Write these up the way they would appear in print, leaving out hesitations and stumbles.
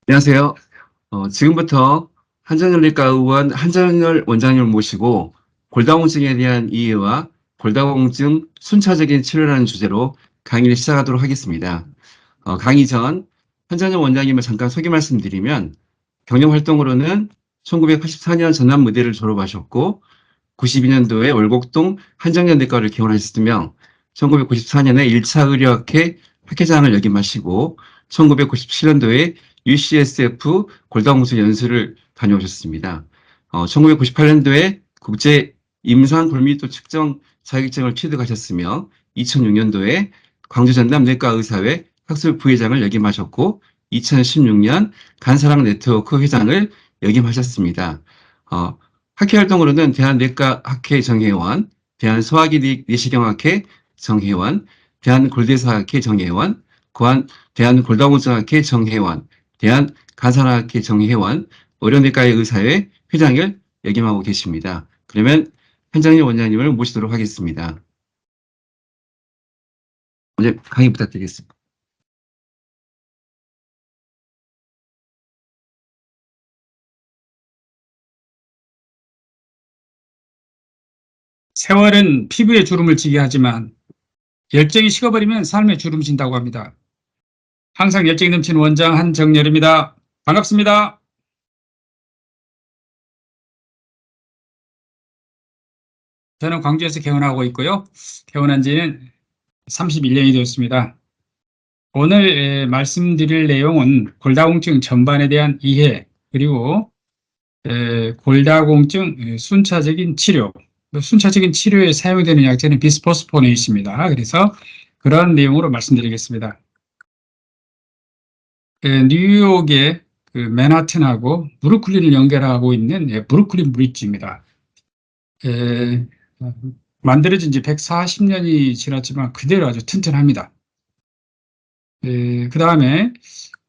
안녕하세요. 지금부터 한정열내과 의원 한정열 원장님을 모시고 골다공증에 대한 이해와 골다공증 순차적인 치료라는 주제로 강의를 시작하도록 하겠습니다. 강의 전 한정열 원장님을 잠깐 소개 말씀드리면 경영 활동으로는 1984년 전남무대를 졸업하셨고 92년도에 월곡동 한정열내과를 개원하셨으며 1994년에 1차 의료학회 학회장을 역임하시고 1997년도에 UCSF 골다공증 연수를 다녀오셨습니다. 1998년도에 국제 임상 골밀도 측정 자격증을 취득하셨으며 2006년도에 광주 전남내과 의사회 학술 부회장을 역임하셨고 2016년 간사랑 네트워크 회장을 역임하셨습니다. 학회 활동으로는 대한내과학회 정회원, 대한소화기 내시경학회 정회원, 대한골대사학회 정회원, 대한골다공증학회 정회원, 대한간사학회 정회원, 의료내과의 의사회 회장을 역임하고 계십니다. 그러면 한정일 원장님을 모시도록 하겠습니다. 먼저 강의 부탁드리겠습니다. 세월은 피부에 주름을 지게 하지만 열정이 식어버리면 삶에 주름 진다고 합니다. 항상 열정이 넘치는 원장 한정열입니다. 반갑습니다. 저는 광주에서 개원하고 있고요. 개원한 지는 31년이 되었습니다. 오늘 말씀드릴 내용은 골다공증 전반에 대한 이해, 그리고 골다공증 순차적인 치료, 순차적인 치료에 사용되는 약제는 비스포스포네이트입니다. 그래서 그런 내용으로 말씀드리겠습니다. 뉴욕의 그 맨하튼하고 브루클린을 연결하고 있는 브루클린 브릿지입니다. 만들어진 지 140년이 지났지만 그대로 아주 튼튼합니다. 그 다음에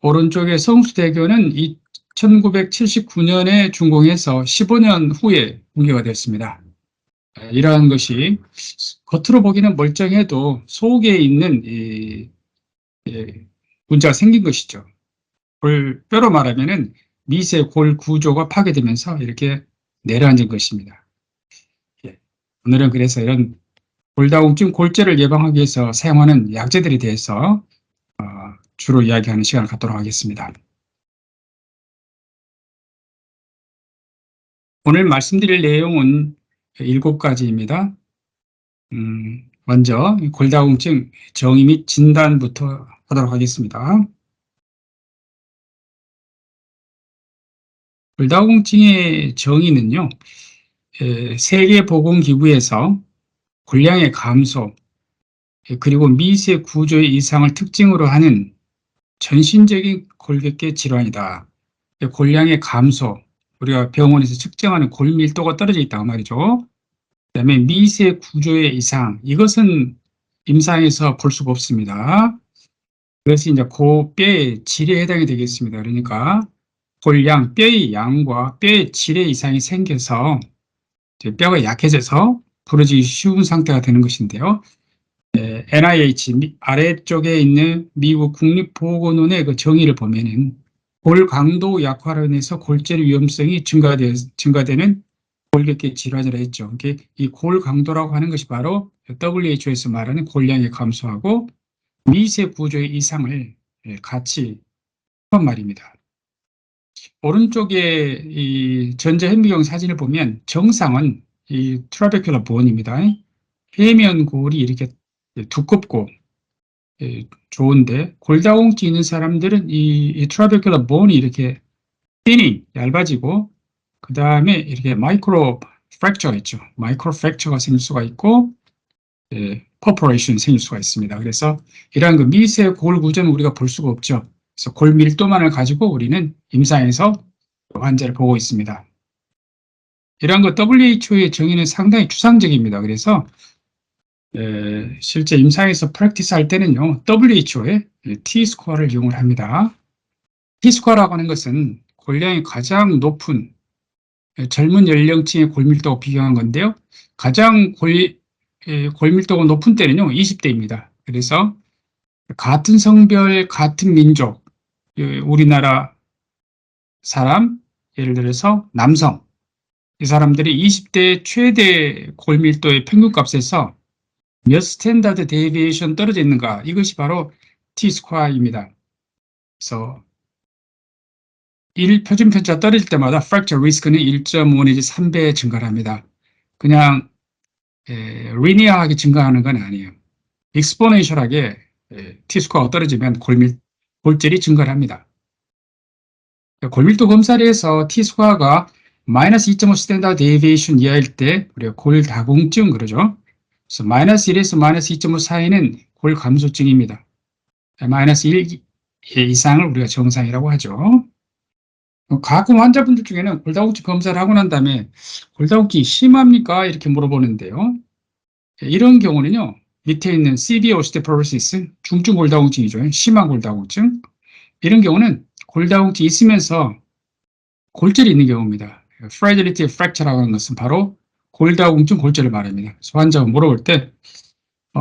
오른쪽에 성수대교는 1979년에 준공해서 15년 후에 붕괴가 됐습니다. 이러한 것이 겉으로 보기는 멀쩡해도 속에 있는 문제가 생긴 것이죠. 뼈로 말하면은 미세 골 구조가 파괴되면서 이렇게 내려앉은 것입니다. 오늘은 그래서 이런 골다공증 골절을 예방하기 위해서 사용하는 약제들에 대해서 주로 이야기하는 시간을 갖도록 하겠습니다. 오늘 말씀드릴 내용은 7가지입니다. 먼저 골다공증 정의 및 진단부터 하도록 하겠습니다. 골다공증의 정의는요, 세계보건기구에서 골량의 감소, 그리고 미세 구조의 이상을 특징으로 하는 전신적인 골격계 질환이다. 골량의 감소, 우리가 병원에서 측정하는 골 밀도가 떨어져 있다고 말이죠. 그다음에 미세 구조의 이상, 이것은 임상에서 볼 수가 없습니다. 그것이 이제 뼈의 질에 해당이 되겠습니다. 그러니까 골양, 뼈의 양과 뼈의 질의 이상이 생겨서 뼈가 약해져서 부러지기 쉬운 상태가 되는 것인데요. NIH 아래쪽에 있는 미국 국립보건원의 그 정의를 보면은 골 강도 약화로 인해서 골절 위험성이 증가되는 골격계 질환이라 했죠. 이 골 강도라고 하는 것이 바로 WHO에서 말하는 골량의 감소하고 미세 구조의 이상을 같이 한 말입니다. 오른쪽에 이 전자현미경 사진을 보면 정상은 이 트라베큘러 본입니다. 해면골이 이렇게 두껍고 좋은데 골다공증 있는 사람들은 이 트라베큘러 본이 이렇게 thinning, 얇아지고 그 다음에 이렇게 마이크로 프랙처가 있죠. 마이크로 프랙처가 생길 수가 있고 퍼포레이션 생길 수가 있습니다. 그래서 이러한 그 미세 골 구조는 우리가 볼 수가 없죠. 그래서 골 밀도만을 가지고 우리는 임상에서 환자를 보고 있습니다. 이러한 그 WHO의 정의는 상당히 추상적입니다. 그래서 실제 임상에서 프랙티스 할 때는요, WHO의 T-스코어를 이용을 합니다. T-스코어라고 하는 것은 골량이 가장 높은 젊은 연령층의 골밀도가 비교한 건데요. 가장 골밀도가 높은 때는요, 20대입니다. 그래서 같은 성별, 같은 민족, 우리나라 사람, 예를 들어서 남성, 이 사람들이 20대 최대 골밀도의 평균값에서 몇 스탠다드 데이비에이션 떨어져 있는가, 이것이 바로 T-스퀘어입니다. 그래서 1 표준 편차 떨어질 때마다 fracture 리스크는 1.5 내지 3배 증가를 합니다. 그냥 리니어하게 증가하는 건 아니에요. 익스포넨셜하게 T-스퀘어가 떨어지면 골절이 증가를 합니다. 골밀도 검사를 해서 T-스퀘어가 마이너스 2.5 스탠다드 데이비에이션 이하일 때 우리가 골다공증 그러죠. 그래서 마이너스 1에서 마이너스 2.5 사이는 골감소증입니다. 마이너스 1 이상을 우리가 정상이라고 하죠. 가끔 환자분들 중에는 골다공증 검사를 하고 난 다음에 골다공증이 심합니까? 이렇게 물어보는데요. 이런 경우는요, 밑에 있는 severe osteoporosis, 중증 골다공증이죠. 심한 골다공증. 이런 경우는 골다공증이 있으면서 골절이 있는 경우입니다. fragility fracture라고 하는 것은 바로 골다공증 골절을 말합니다. 그래서 환자가 물어볼 때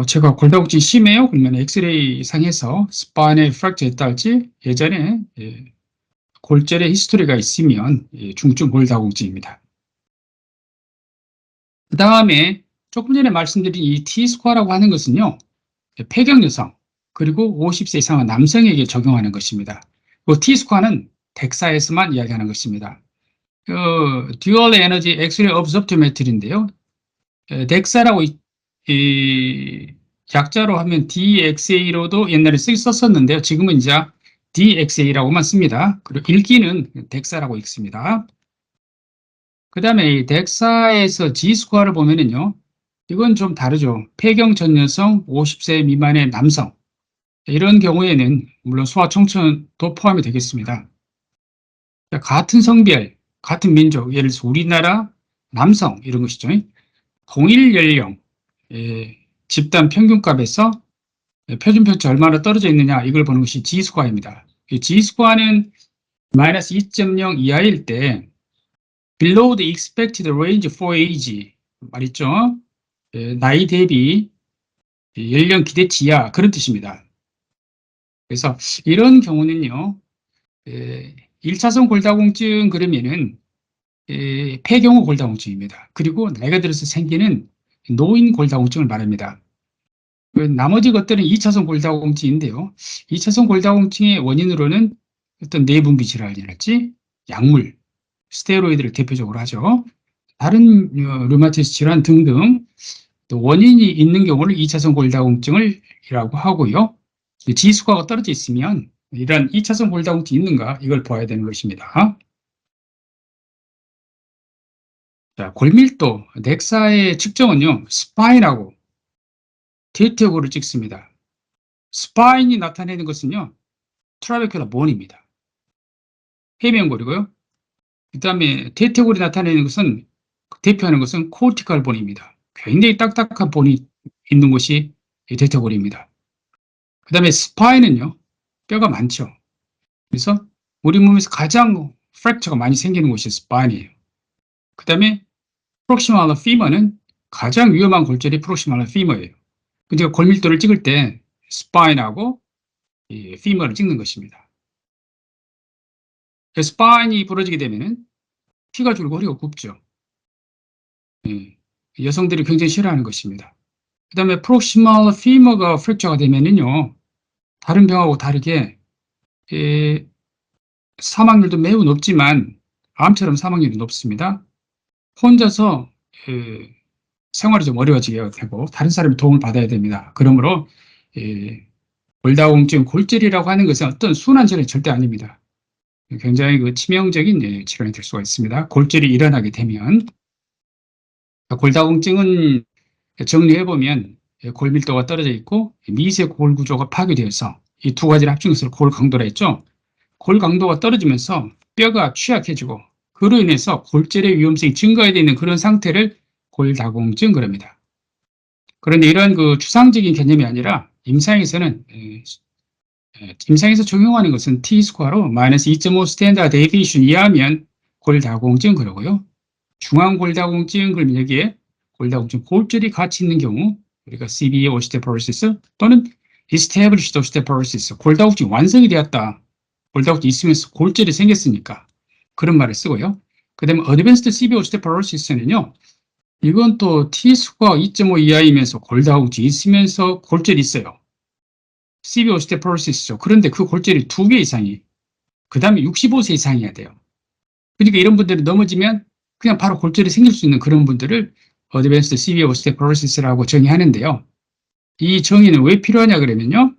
제가 골다공증이 심해요? 그러면 엑스레이 상에서 스파인에 프랙처 있다 할지 예전에 골절의 히스토리가 있으면 중증 골다공증입니다. 그 다음에 조금 전에 말씀드린 이 T-스퀘어라고 하는 것은요, 폐경 여성 그리고 50세 이상의 남성에게 적용하는 것입니다. 그 T-스퀘어는 덱사에서만 이야기하는 것입니다. 듀얼 에너지 엑스레이 업소프토메트리인데요. 덱사라고 약자로 하면 DXA로도 옛날에 썼었는데요. 지금은 이제 DXA라고만 씁니다. 그리고 읽기는 덱사라고 읽습니다. 그 다음에 이 덱사에서 G스퀘어를 보면은요, 이건 좀 다르죠. 폐경 전 여성, 50세 미만의 남성. 이런 경우에는 물론 소아 청춘도 포함이 되겠습니다. 같은 성별, 같은 민족, 예를 들어서 우리나라 남성 이런 것이죠. 동일 연령, 집단 평균값에서 표준 편차 얼마나 떨어져 있느냐, 이걸 보는 것이 G스퀘어입니다. 이 G스퀘어는 마이너스 2.0 이하일 때 below the expected range for age 말있죠. 나이 대비 연령 기대치 이하, 그런 뜻입니다. 그래서 이런 경우는요, 1차선 골다공증 그러면은 폐경후 골다공증입니다. 그리고 나이가 들어서 생기는 노인 골다공증을 말합니다. 나머지 것들은 2차선 골다공증인데요. 2차선 골다공증의 원인으로는 어떤 내분비 질환이랄지 약물, 스테로이드를 대표적으로 하죠. 다른 류마티스 질환 등등 또 원인이 있는 경우를 2차선 골다공증이라고 하고요. G스퀘어가 떨어져 있으면 이런 2차선 골다공증이 있는가, 이걸 봐야 되는 것입니다. 자, 골밀도 넥사의 측정은요, 스파인하고 대퇴골을 찍습니다. 스파인이 나타내는 것은요, 트라베큘라 본입니다. 해면골이고요. 그 다음에 대퇴골이 나타내는 것은, 대표하는 것은 코르티칼 본입니다. 굉장히 딱딱한 본이 있는 곳이 대퇴골입니다. 그 다음에 스파인은요, 뼈가 많죠. 그래서 우리 몸에서 가장 프랙처가 많이 생기는 곳이 스파인이에요. 그 다음에 프록시멀 피머는 가장 위험한 골절이 프록시멀 피머예요. 근데 골밀도를 찍을 때 스파인하고 피머를 찍는 것입니다. 스파인이 부러지게 되면은 피가 줄고 허리가 굽죠. 여성들이 굉장히 싫어하는 것입니다. 그 다음에 프록시멀 피머가 프랙처가 되면은요, 다른 병하고 다르게 사망률도 매우 높지만 암처럼 사망률이 높습니다. 혼자서 생활이 좀 어려워지게 되고 다른 사람의 도움을 받아야 됩니다. 그러므로 골다공증, 골절이라고 하는 것은 어떤 순한 질환이 절대 아닙니다. 굉장히 치명적인 질환이 될 수가 있습니다. 골절이 일어나게 되면. 골다공증은 정리해보면 골밀도가 떨어져 있고 미세 골 구조가 파괴되어서 이 두 가지를 합친 것을 골 강도라 했죠. 골 강도가 떨어지면서 뼈가 취약해지고 그로 인해서 골절의 위험성이 증가되는 그런 상태를 골다공증 그럽니다. 그런데 이런 추상적인 개념이 아니라 임상에서는 임상에서 적용하는 것은 T-스퀘어로 마이너스 2.5 스탠다드 데이비에이션 이하면 골다공증 그러고요. 중앙 골다공증 그러면 여기에 골다공증 골절이 같이 있는 경우 우리가 severe osteoporosis 또는 established osteoporosis, 골다공증이 완성이 되었다. 골다공증이 있으면서 골절이 생겼으니까 그런 말을 쓰고요. 그 다음에 Advanced CV Osteoporosis는요, 이건 또 T수가 2.5 이하이면서 골다공증이 있으면서 골절이 있어요. CV Osteoporosis죠. 그런데 그 골절이 2개 이상이, 그 다음에 65세 이상이어야 돼요. 그러니까 이런 분들이 넘어지면 그냥 바로 골절이 생길 수 있는 그런 분들을 Advanced CV Osteoporosis라고 정의하는데요. 이 정의는 왜 필요하냐 그러면요.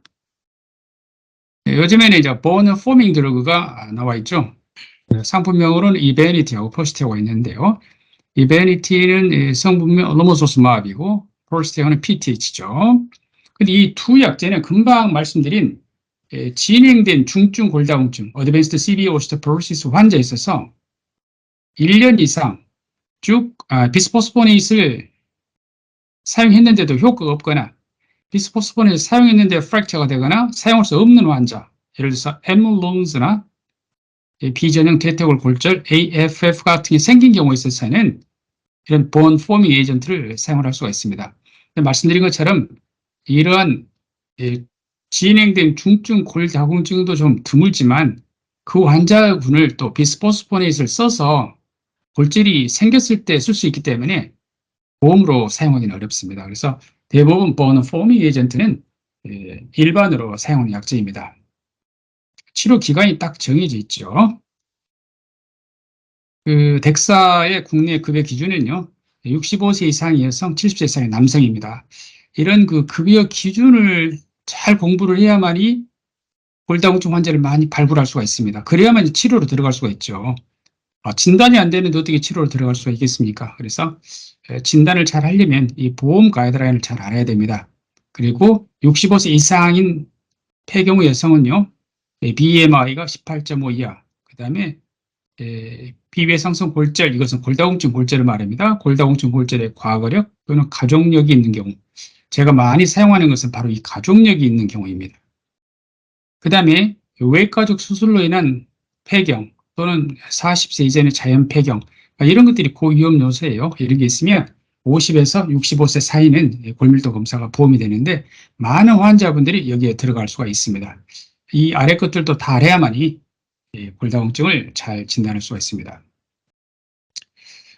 요즘에는 이제 bone forming 드러그가 나와 있죠. 상품명으로는 이베니티하고 포스테오가 있는데요. 이베니티는 성분명 로모소스마압이고 포스테오는 PTH죠. 근데 이 두 약제는 금방 말씀드린 진행된 중증 골다공증, 어드밴스드 CV 오스테오포로시스 환자에 있어서 1년 이상 쭉 비스포스포네이트를 사용했는데도 효과가 없거나 비스포스포네이트 사용했는데 프랙처가 되거나 사용할 수 없는 환자, 예를 들어서 엠론즈나 비전형 대퇴골 골절, AFF 같은 게 생긴 경우에 있어서는 이런 본 포밍 에이전트를 사용할 수가 있습니다. 말씀드린 것처럼 이러한 진행된 중증 골다공증도 좀 드물지만 그 환자군을 또 비스포스포네이트를 써서 골절이 생겼을 때 쓸 수 있기 때문에 보험으로 사용하기는 어렵습니다. 그래서 대부분 본 포밍 에이전트는 일반으로 사용하는 약제입니다. 치료 기간이 딱 정해져 있죠. 그 덱사의 국내 급여 기준은요, 65세 이상의 여성, 70세 이상의 남성입니다. 이런 그 급여 기준을 잘 공부를 해야만이 골다공증 환자를 많이 발굴할 수가 있습니다. 그래야만 치료로 들어갈 수가 있죠. 진단이 안 되는데 어떻게 치료로 들어갈 수가 있겠습니까? 그래서 진단을 잘 하려면 이 보험 가이드라인을 잘 알아야 됩니다. 그리고 65세 이상인 폐경후 여성은요, BMI가 18.5 이하, 그 다음에 비외상성 골절, 이것은 골다공증 골절을 말합니다. 골다공증 골절의 과거력 또는 가족력이 있는 경우, 제가 많이 사용하는 것은 바로 이 가족력이 있는 경우입니다. 그 다음에 외가족 수술로 인한 폐경 또는 40세 이전의 자연 폐경, 이런 것들이 고위험 요소예요. 이런 게 있으면 50에서 65세 사이는 골밀도 검사가 보험이 되는데 많은 환자분들이 여기에 들어갈 수가 있습니다. 이 아래 것들도 다 알아야만이 골다공증을 잘 진단할 수가 있습니다.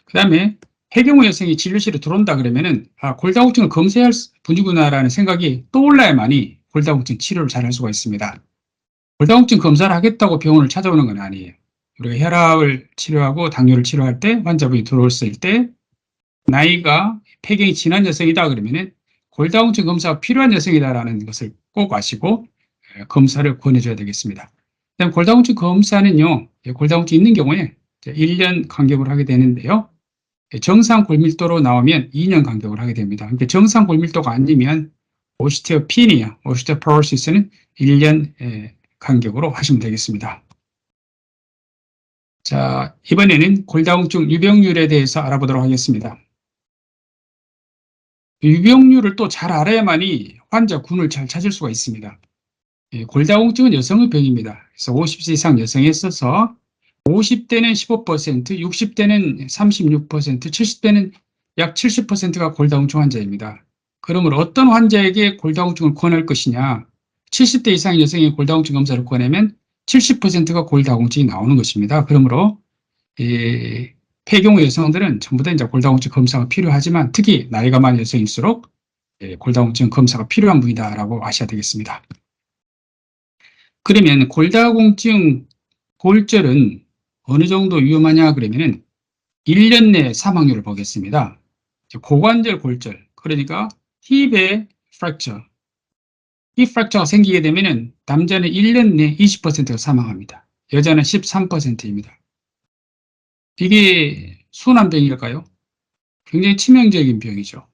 그 다음에 폐경후 여성이 진료실에 들어온다 그러면은 골다공증을 검사할 분이구나라는 생각이 떠올라야만이 골다공증 치료를 잘 할 수가 있습니다. 골다공증 검사를 하겠다고 병원을 찾아오는 건 아니에요. 우리가 혈압을 치료하고 당뇨를 치료할 때 환자분이 들어왔을 때 나이가 폐경이 지난 여성이다 그러면은 골다공증 검사가 필요한 여성이다라는 것을 꼭 아시고 검사를 권해줘야 되겠습니다. 그다음 골다공증 검사는요, 골다공증 있는 경우에 1년 간격으로 하게 되는데요. 정상 골밀도로 나오면 2년 간격으로 하게 됩니다. 그러니까 정상 골밀도가 아니면 오스테오피니아, 오스테오포로시스는 1년 간격으로 하시면 되겠습니다. 자, 이번에는 골다공증 유병률에 대해서 알아보도록 하겠습니다. 유병률을 또 잘 알아야만이 환자 군을 잘 찾을 수가 있습니다. 골다공증은 여성의 병입니다. 그래서 50세 이상 여성에 있어서 50대는 15%, 60대는 36%, 70대는 약 70%가 골다공증 환자입니다. 그러므로 어떤 환자에게 골다공증을 권할 것이냐? 70대 이상 여성의 골다공증 검사를 권하면 70%가 골다공증이 나오는 것입니다. 그러므로 폐경후 여성들은 전부 다 이제 골다공증 검사가 필요하지만 특히 나이가 많은 여성일수록 골다공증 검사가 필요한 분이다라고 아셔야 되겠습니다. 그러면 골다공증 골절은 어느 정도 위험하냐 그러면은 1년 내 사망률을 보겠습니다. 고관절 골절, 그러니까 힙의 프랙처, 힙 프랙처가 생기게 되면은 남자는 1년 내 20%가 사망합니다. 여자는 13%입니다. 이게 순한 병일까요? 굉장히 치명적인 병이죠.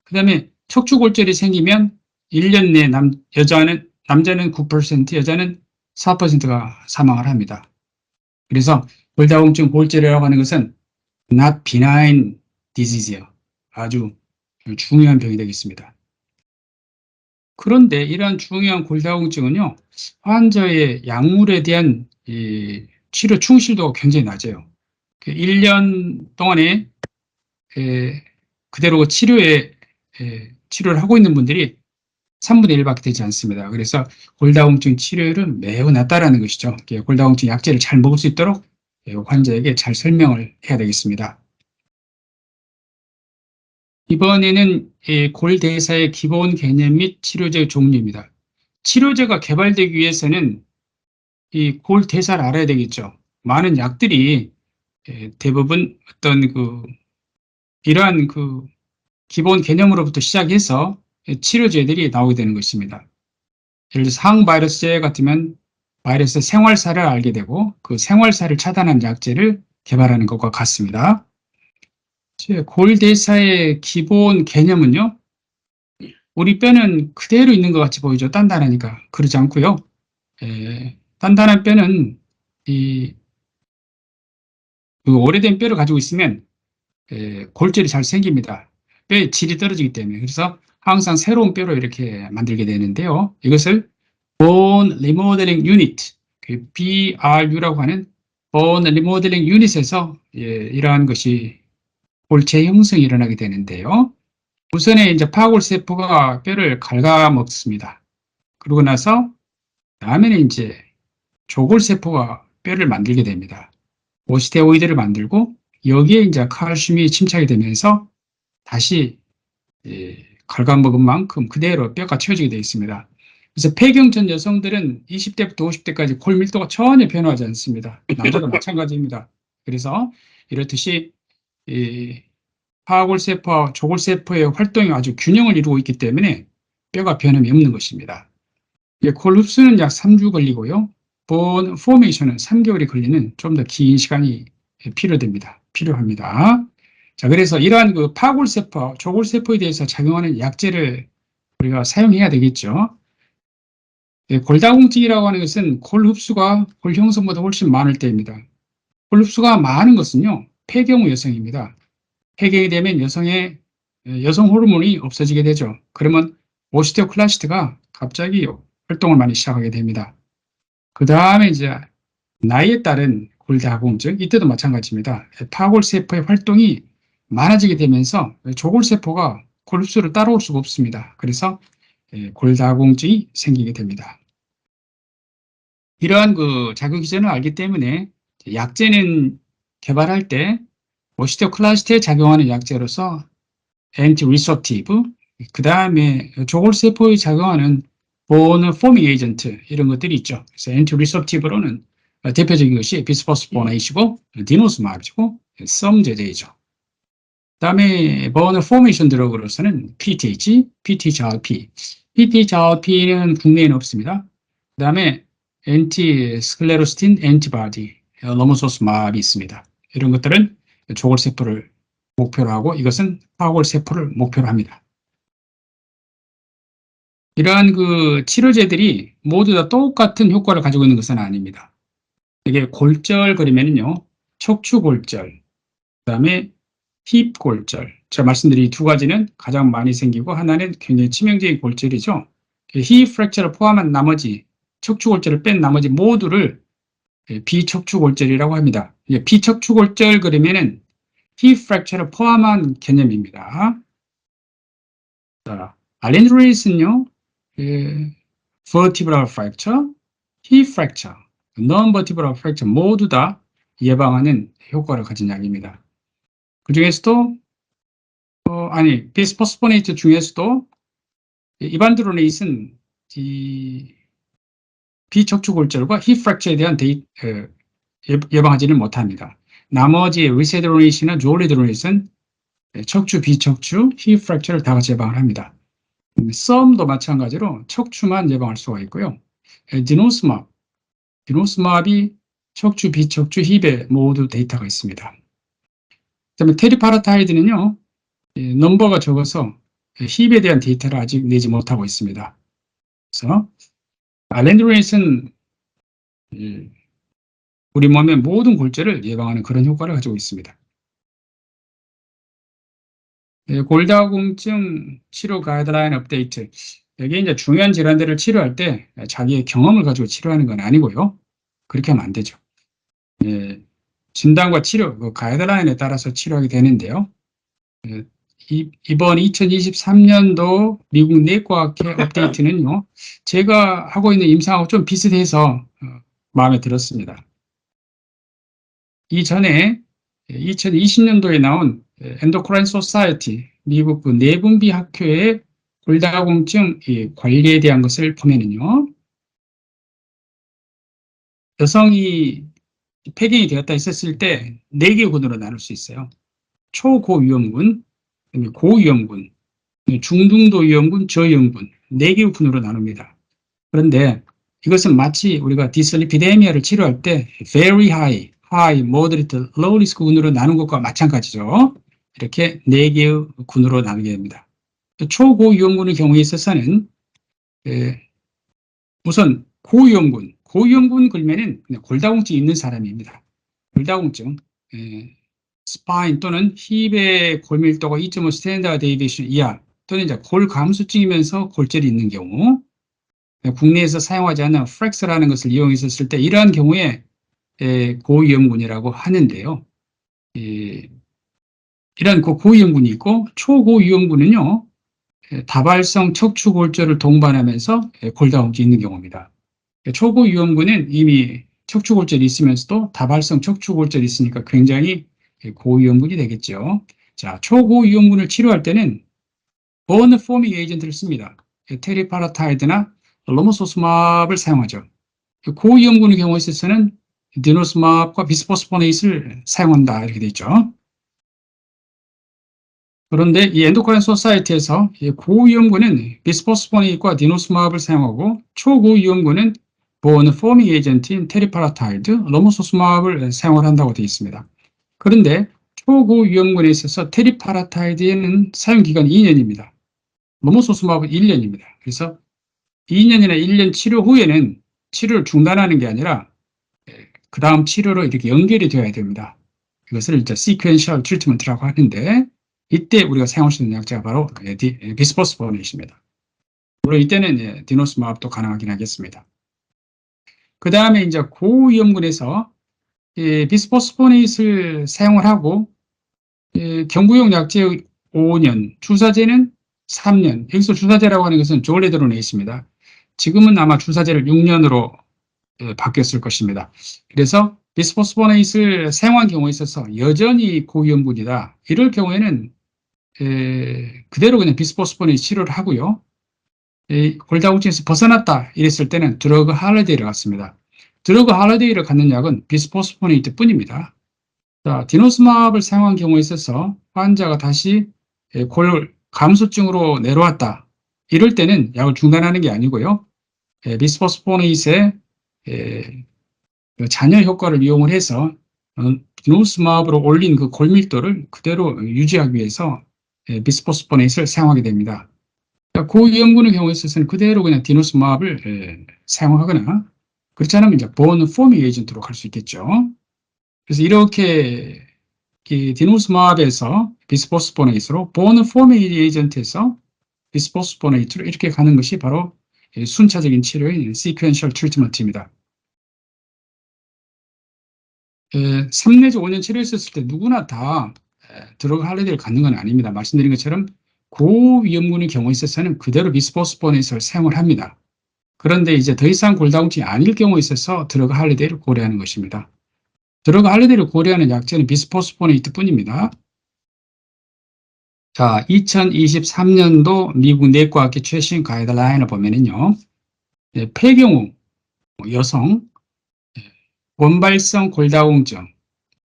그 다음에 척추골절이 생기면 1년 내 남자는 9%, 여자는 4%가 사망을 합니다. 그래서 골다공증 골절이라고 하는 것은 not benign disease예요. 아주 중요한 병이 되겠습니다. 그런데 이러한 중요한 골다공증은요, 환자의 약물에 대한 치료 충실도가 굉장히 낮아요. 1년 동안에 그대로 치료를 하고 있는 분들이 3분의 1밖에 되지 않습니다. 그래서 골다공증 치료율은 매우 낮다라는 것이죠. 골다공증 약제를 잘 먹을 수 있도록 환자에게 잘 설명을 해야 되겠습니다. 이번에는 골대사의 기본 개념 및 치료제 종류입니다. 치료제가 개발되기 위해서는 이 골대사를 알아야 되겠죠. 많은 약들이 대부분 어떤 이러한 기본 개념으로부터 시작해서 치료제들이 나오게 되는 것입니다. 예를 들어서 항바이러스제 같으면 바이러스의 생활사를 알게 되고 그 생활사를 차단하는 약제를 개발하는 것과 같습니다. 골대사의 기본 개념은요, 우리 뼈는 그대로 있는 것 같이 보이죠. 단단하니까. 그렇지 않고요. 단단한 뼈는 그 오래된 뼈를 가지고 있으면 골절이 잘 생깁니다. 뼈의 질이 떨어지기 때문에. 그래서 항상 새로운 뼈로 이렇게 만들게 되는데요. 이것을 Bone Remodeling Unit, 그 BRU라고 하는 Bone Remodeling Unit에서 이러한 것이 골재 형성이 일어나게 되는데요. 우선에 이제 파골세포가 뼈를 갉아먹습니다. 그러고 나서 다음에는 이제 조골세포가 뼈를 만들게 됩니다. 오스테오이드를 만들고 여기에 이제 칼슘이 침착이 되면서 다시 갉아먹은 만큼 그대로 뼈가 채워지게 되어 있습니다. 그래서 폐경전 여성들은 20대부터 50대까지 골 밀도가 전혀 변화하지 않습니다. 남자도 마찬가지입니다. 그래서 이렇듯이 파골세포와 조골세포의 활동이 아주 균형을 이루고 있기 때문에 뼈가 변함이 없는 것입니다. 골 흡수는 약 3주 걸리고요. 본 포메이션은 3개월이 걸리는 좀 더 긴 시간이 필요합니다. 자, 그래서 이러한 파골세포, 조골세포에 대해서 작용하는 약제를 우리가 사용해야 되겠죠. 골다공증이라고 하는 것은 골 흡수가 골 형성보다 훨씬 많을 때입니다. 골 흡수가 많은 것은요, 폐경후 여성입니다. 폐경이 되면 여성 호르몬이 없어지게 되죠. 그러면 오스테오클라스트가 갑자기 활동을 많이 시작하게 됩니다. 그 다음에 이제 나이에 따른 골다공증, 이때도 마찬가지입니다. 파골세포의 활동이 많아지게 되면서 조골세포가 골 흡수를 따라올 수가 없습니다. 그래서 골다공증이 생기게 됩니다. 이러한 작용 기전을 알기 때문에 약제는 개발할 때 오스테오클라스트에 작용하는 약제로서 엔티리서티브, 그 다음에 조골세포에 작용하는 보너 포밍 에이전트 이런 것들이 있죠. 그래서 엔티리서티브로는 대표적인 것이 비스포스포네이시고 디노스마비고 썸제제이죠. 그 다음에 보너 포메이션 드러그로서는 PTH, PTHRP. PTHRP는 국내에는 없습니다. 그 다음에 엔티스클레로스틴 엔티바디, 로모소스마비 있습니다. 이런 것들은 조골세포를 목표로 하고 이것은 파골세포를 목표로 합니다. 이러한 치료제들이 모두 다 똑같은 효과를 가지고 있는 것은 아닙니다. 이게 골절 그러면은요, 척추골절, 그 다음에 힙골절. 제가 말씀드린 이 두 가지는 가장 많이 생기고 하나는 굉장히 치명적인 골절이죠. 힙 프랙처를 포함한 나머지 척추골절을 뺀 나머지 모두를 비척추골절이라고 합니다. 비척추골절 그러면은 힙 프랙처를 포함한 개념입니다. 자, 알렌드로이스는요, vertebral fracture, hip fracture, non-vertebral fracture 모두 다 예방하는 효과를 가진 약입니다. 그 중에서도 비스포스포네이트 중에서도 이반드로네이스는 비척추골절과 힙 프랙처에 대한 예방하지는 못합니다. 나머지 리세드로네이스나 조리드로네이스는 척추, 비척추, 힙 프랙처를 다 같이 예방을 합니다. 썸도 마찬가지로 척추만 예방할 수가 있고요. 디노스마비 척추, 비척추, 힙에 모두 데이터가 있습니다. 그다음에 테리파라타이드는요, 넘버가 적어서 힙에 대한 데이터를 아직 내지 못하고 있습니다. 그래서 알렌드로이스는 우리 몸의 모든 골절을 예방하는 그런 효과를 가지고 있습니다. 골다공증 치료 가이드라인 업데이트. 여기 이제 중요한 질환들을 치료할 때 자기의 경험을 가지고 치료하는 건 아니고요. 그렇게 하면 안 되죠. 진단과 치료, 가이드라인에 따라서 치료하게 되는데요. 이번 2023년도 미국 내과학회 업데이트는요, 제가 하고 있는 임상하고 좀 비슷해서 마음에 들었습니다. 이전에 2020년도에 나온 엔도크라인 소사이어티, 미국 그 내분비 학회의 골다공증 관리에 대한 것을 보면은요, 여성이 폐경이 되었다 했었을 때 4개 군으로 나눌 수 있어요. 초고위험군, 고위험군, 중등도 위험군, 저위험군 4개 군으로 나눕니다. 그런데 이것은 마치 우리가 디슬리피데미아를 치료할 때 very high, high, moderate, low risk 군으로 나눈 것과 마찬가지죠. 이렇게 4개의 군으로 나누게 됩니다. 초고위험군의 경우에 있어서는 우선 고위험군 걸면은 그냥 골다공증이 있는 사람입니다. 골다공증, 스파인 또는 힙의 골밀도가 2.5 스탠다드 데이비에이션 이하 또는 이제 골 감수증이면서 골절이 있는 경우, 국내에서 사용하지 않는 프렉스라는 것을 이용했었을 때 이러한 경우에 고위험군이라고 하는데요. 이런 고위험군이 있고 초고위험군은요, 다발성 척추골절을 동반하면서 골다공증이 있는 경우입니다. 초고위험군은 이미 척추골절이 있으면서도 다발성 척추골절이 있으니까 굉장히 고위험군이 되겠죠. 자, 초고위험군을 치료할 때는 버너 포밍 에이전트를 씁니다. 테리파라타이드나 로모소스맙을 사용하죠. 고위험군의 경우에 있어서는 디노스맙과 비스포스포네이트를 사용한다 이렇게 되어 있죠. 그런데 이 엔도크라인 소사이티에서 고위험군은 비스포스포네이트과 디노스맙을 사용하고 초고위험군은 버너 포밍 에이전트인 테리파라타이드, 로모소스맙을 사용을 한다고 되어 있습니다. 그런데 초고위험군에 있어서 테리파라타이드에는 사용기간이 2년입니다. 로모소스맙은 1년입니다. 그래서 2년이나 1년 치료 후에는 치료를 중단하는 게 아니라 그 다음 치료로 이렇게 연결이 되어야 됩니다. 이것을 이제 시퀀셜 트리트먼트라고 하는데 이때 우리가 사용할 수 있는 약제가 바로 비스포스포네이트입니다. 물론 이때는 디노스맙도 가능하긴 하겠습니다. 그 다음에 이제 고위험군에서 비스포스포네이트를 사용을 하고 경구용 약제 5년, 주사제는 3년. 여기서 주사제라고 하는 것은 조레드론에 있습니다. 지금은 아마 주사제를 6년으로 바뀌었을 것입니다. 그래서 비스포스포네이트를 사용한 경우에 있어서 여전히 고위험군이다. 이럴 경우에는 그대로 그냥 비스포스포네이트 치료를 하고요. 골다공증에서 벗어났다 이랬을 때는 드러그 할리데이를 갖습니다. 드러그 할리데이를 갖는 약은 비스포스포네이트 뿐입니다. 자, 디노스맙을 사용한 경우에 있어서 환자가 다시 골 감소증으로 내려왔다. 이럴 때는 약을 중단하는 게 아니고요. 비스포스포네이트의 잔여 효과를 이용을 해서 디노스맙으로 올린 그 골밀도를 그대로 유지하기 위해서 비스포스포네이트를 사용하게 됩니다. 고위험군의 경우에 있어서는 그대로 그냥 디노스맙을 사용하거나 그렇지 않으면 이제 버너 포밍 에이전트로 갈 수 있겠죠. 그래서 이렇게 디노스맙에서 비스포스포네이트로 버너 포밍 에이전트에서 비스포스포네이트로 이렇게 가는 것이 바로 순차적인 치료인 시퀀셜 트리트먼트입니다. 3 내지 5년 치료했었을 때 누구나 다 드러그 할리데이를 갖는 건 아닙니다. 말씀드린 것처럼 고위험군의 경우에 있어서는 그대로 비스포스포네이트를 사용을 합니다. 그런데 이제 더 이상 골다공증이 아닐 경우에 있어서 드러그 할리데이를 고려하는 것입니다. 드러그 할리데이를 고려하는 약제는 비스포스포네이트 뿐입니다. 자, 2023년도 미국 내과학회 최신 가이드라인을 보면은요, 폐경 후 여성 원발성 골다공증,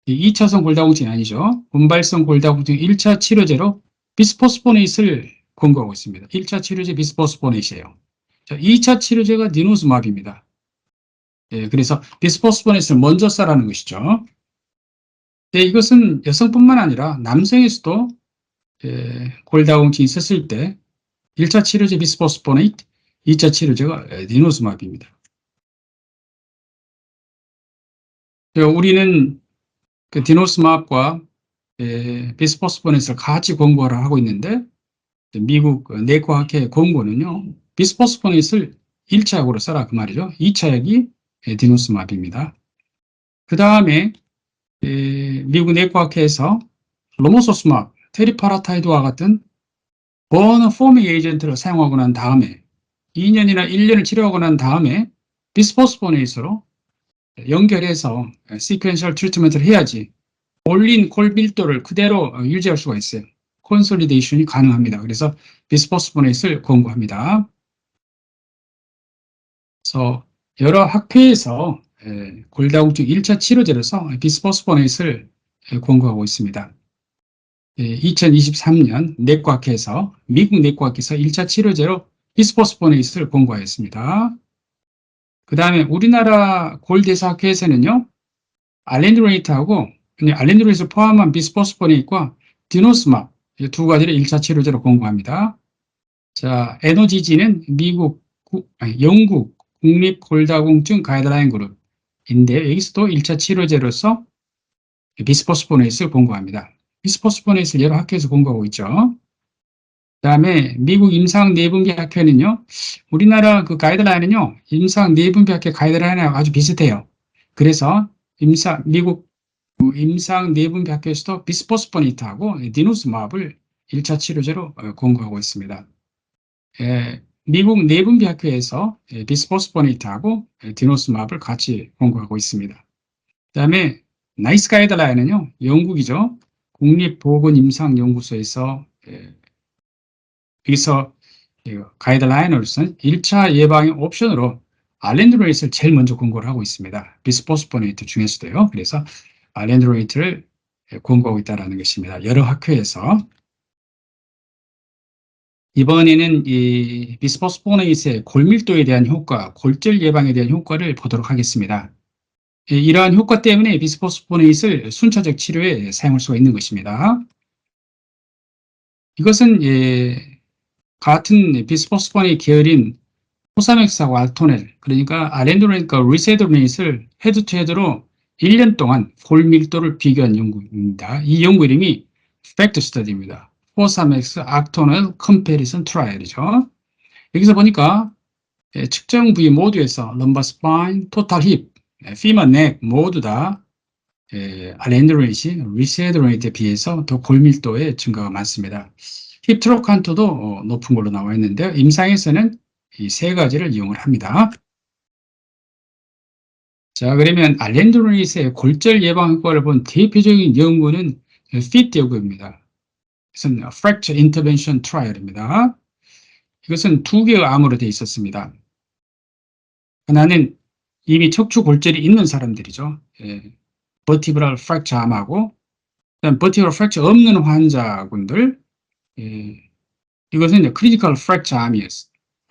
2차성2골다공증이 아니죠. 원발성 골다공증 1차 치료제로 비스포스포네이트를 권고하고 있습니다. 1차 치료제 비스포스포네이트예요. 자, 2차 치료제가 디노스맙입니다. 그래서 비스포스포네이트를 먼저 써라는 것이죠. 이것은 여성뿐만 아니라 남성에서도 골다공증이 있었을 때 1차 치료제 비스포스포네이트, 2차 치료제가 디노스맙입니다. 우리는 그 디노스맙과 비스포스포네이트를 같이 권고를 하고 있는데 미국 내과학회 권고는요, 비스포스포네이트를 1차 약으로 써라 그 말이죠. 2차 약이 디노스맙입니다. 그 다음에 미국 내과학회에서 로모소스맙, 테리파라타이드와 같은 버너 포밍 에이전트를 사용하고 난 다음에 2년이나 1년을 치료하고 난 다음에 비스포스포네이트로 연결해서 시퀀셜 트리트먼트를 해야지 올린 골 밀도를 그대로 유지할 수가 있어요. 콘솔리데이션이 가능합니다. 그래서 비스포스포네이트를 권고합니다. 그래서 여러 학회에서 골다공증 1차 치료제로서 비스포스포네이트를 권고하고 있습니다. 2023년 내과학회에서 미국 내과학회에서 1차 치료제로 비스포스포네이트를 권고하였습니다. 그 다음에 우리나라 골대사학회에서는요, 알렌드로이트하고 알렌드로이트를 포함한 비스포스포네이트와 디노스맙 이 두 가지를 1차 치료제로 권고합니다. 자, NOGG는 영국 국립골다공증 가이드라인 그룹인데 여기서도 1차 치료제로서 비스포스포네이트를 권고합니다. 비스포스포네이트를 여러 학회에서 권고하고 있죠. 그 다음에 미국 임상내분비학회는요, 우리나라 그 가이드라인은요, 임상내분비학회 가이드라인하고 아주 비슷해요. 그래서 미국 임상내분비학회에서도 비스포스포네이트하고 디노스맙을 1차 치료제로 권고하고 있습니다. 미국 내분비학회에서 비스포스포네이트하고 디노스맙을 같이 권고하고 있습니다. 그 다음에 나이스 가이드라인은요, 영국이죠. 국립보건임상연구소에서 여기서 가이드라인으로서는 1차 예방의 옵션으로 알렌드로이트를 제일 먼저 권고를 하고 있습니다. 비스포스포네이트 중에서도요. 그래서 알렌드로이트를 권고하고 있다는 것입니다. 여러 학회에서. 이번에는 이 비스포스포네이트의 골밀도에 대한 효과, 골절 예방에 대한 효과를 보도록 하겠습니다. 이러한 효과 때문에 비스포스포네이트를 순차적 치료에 사용할 수가 있는 것입니다. 이것은 같은 비스포스포네이트 계열인 호사맥스하고 알토넬, 그러니까 알렌드로이트과 리세도네이트를 헤드투헤드로 1년 동안 골밀도를 비교한 연구입니다. 이 연구 이름이 팩트 스터디입니다. 호사맥스 악토넬 컴패리슨 트라이얼이죠. 여기서 보니까 측정 부위 모두에서 럼버 스파인, 토탈 힙, 피머 넥 모두 다 알렌드로이트, 리세도네이트에 비해서 더 골밀도의 증가가 많습니다. 힙 트로칸토도 높은 걸로 나와 있는데요. 임상에서는 이 세 가지를 이용을 합니다. 자, 그러면 알렌드로이트의 골절 예방 효과를 본 대표적인 연구는 FIT 연구입니다. 이것은 Fracture Intervention Trial입니다. 이것은 두 개의 암으로 되어 있었습니다. 하나는 이미 척추 골절이 있는 사람들이죠. 버티브럴 프랙처 암하고 그다음 버티브럴 프랙처 없는 환자분들, 이것은 이제 크리티컬 프랙처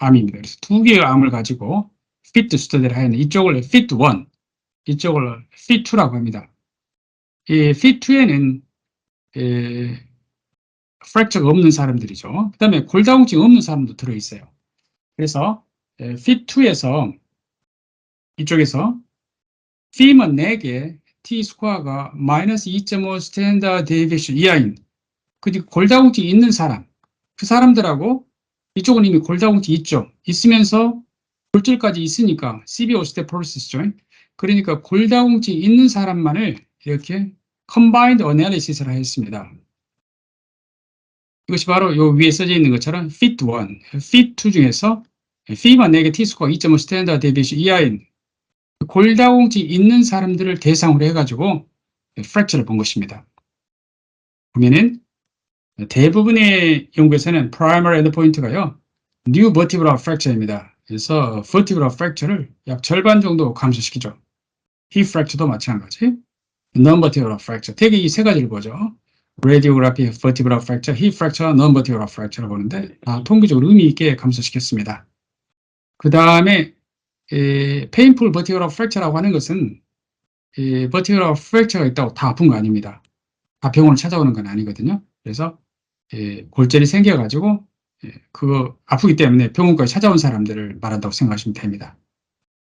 암입니다. 그래서 두 개의 암을 가지고 FIT 스터디를 하였는데 이쪽을 FIT 1, 이쪽을 FIT 2라고 합니다. 이 FIT 2에는 프랙처가 없는 사람들이죠. 그 다음에 골다공증 없는 사람도 들어있어요. 그래서 FIT 2에서 이쪽에서 피머 4개 T-스코어가 마이너스 2.5 스탠다드 데비에이션 이하인, 그리고 골다공증이 있는 사람, 그 사람들하고 이쪽은 이미 골다공증이 있죠. 있으면서 골절까지 있으니까 severe osteoporosis죠. 그러니까 골다공증이 있는 사람만을 이렇게 combined analysis를 하였습니다. 이것이 바로 요 위에 써져 있는 것처럼 FIT 1, FIT 2 중에서 피머 4개 T-스코어 2.5 스탠다드 데비에이션 이하인 골다공증이 있는 사람들을 대상으로 해가지고 프랙처를 본 것입니다. 보면은 대부분의 연구에서는 primary endpoint가요, new vertebral fracture입니다. 그래서 vertebral fracture를 약 절반 정도 감소시키죠. hip fracture도 마찬가지, non-vertebral fracture, 대개 이 세 가지를 보죠. radiography, vertebral fracture, hip fracture, non-vertebral fracture를 보는데 다 통계적으로 의미 있게 감소시켰습니다. 그 다음에 painful vertebral fracture라고 하는 것은 vertebral fracture가 있다고 다 아픈 거 아닙니다. 다 병원을 찾아오는 건 아니거든요. 그래서 골절이 생겨가지고 그거 아프기 때문에 병원까지 찾아온 사람들을 말한다고 생각하시면 됩니다.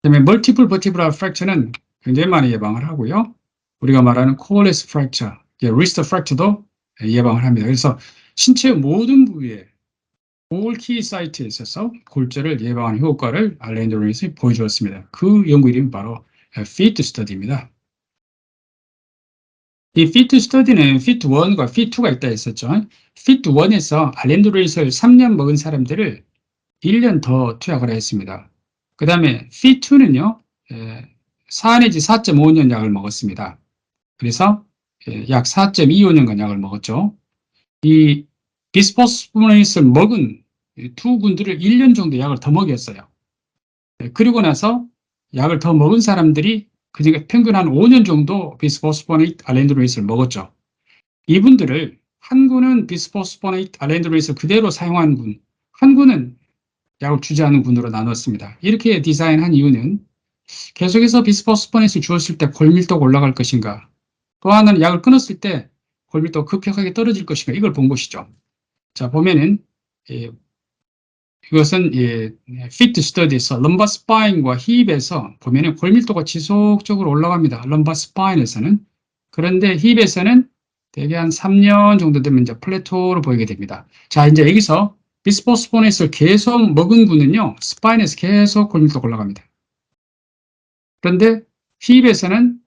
그다음에 multiple vertebral fracture는 굉장히 많이 예방을 하고요. 우리가 말하는 coalesce fracture, wrist fracture도 예방을 합니다. 그래서 신체 모든 부위에 all key site에 있어서 골절을 예방하는 효과를 알렌드로이트가 보여주었습니다. 그 연구 이름이 바로 FIT 스터디입니다. 이 FIT 스터디는 FIT 1과 FIT 2가 있다 했었죠. FIT 1에서 알렌드로이트를 3년 먹은 사람들을 1년 더 투약을 했습니다. 그 다음에 FIT 2는요, 4 내지 4.5년 약을 먹었습니다. 그래서 약 4.25년간 약을 먹었죠. 이 비스포스포네이스를 먹은 두 군들을 1년 정도 약을 더 먹였어요. 그리고 나서 약을 더 먹은 사람들이 그중에 평균 한 5년 정도 비스포스포네이트 알렌드로이스를 먹었죠. 이분들을 한 군은 비스포스포네이트 알렌드로이스를 그대로 사용한 군, 한 군은 약을 주지 않은 군으로 나눴습니다. 이렇게 디자인한 이유는 계속해서 비스포스포네이트를 주었을 때 골밀도가 올라갈 것인가, 또 하나는 약을 끊었을 때 골밀도가 급격하게 떨어질 것인가, 이걸 본 것이죠. 자, 보면은 이것은 피트 스터디에서 럼바 스파인과 힙에서 보면은 골밀도가 지속적으로 올라갑니다. 럼바 스파인에서는. 그런데 힙에서는 대개 한 3년 정도 되면 이제 플래토를 보이게 됩니다. 자, 이제 여기서 비스포스포네이스를 계속 먹은 군은요, 스파인에서 계속 골밀도가 올라갑니다. 그런데 힙에서는